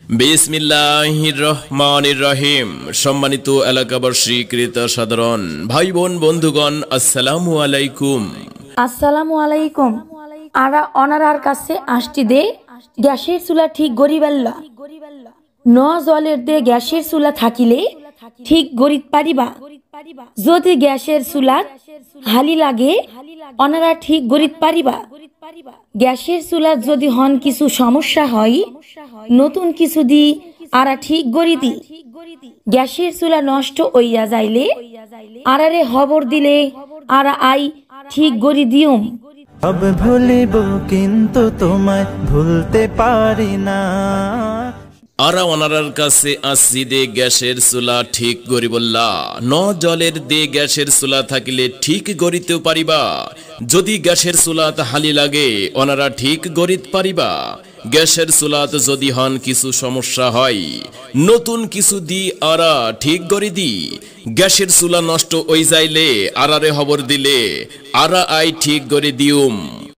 বিসমিল্লাহির রহমানির রহিম। সম্মানিত এলাকাবাসী, ক্রেতা সাধারণ ভাই বোন বন্ধুগণ, আসসালামু আলাইকুম। আসসালামু আলাইকুম। আরা অনারার কাছে আসছি দে গ্যাসের চুলা ঠিক গরিবাল্লা ন জলের দে গ্যাসের চুলা থাকিলে ঠিক গরিত পারিবা। যদি গ্যাসের চুলাত হালি লাগে অনারা ঠিক গরিত পারিবা। গ্যাসের চুলাত যদি হন কিছু সমস্যা হয় নতুন কিছু দি আরা ঠিক গড়ি দি। গ্যাসের চুলা নষ্ট হইয়া যাইলে আরারে খবর দিলে আরা আই ঠিক গড়ি দিউম। সব ভুলিব কিন্তু তোমায় ভুলতে পারি না। আরা ওনারার কাছে আসছি দে গ্যাসের চুলা ঠিক গরিবল্লা ন জলের দে গ্যাসের চুলা থাকিলে ঠিক গড়িতেও পারিবা। যদি গ্যাসের চুলাত হালি লাগে ওনারা ঠিক গড়িত পারিবা। গ্যাসের চুলাত যদি হন কিছু সমস্যা হয় নতুন কিছু দি আরা ঠিক গড়ি দি। গ্যাসের চুলা নষ্ট হই যাইলে আরারে খবর দিলে আরা আই ঠিক গড়ি দিউম।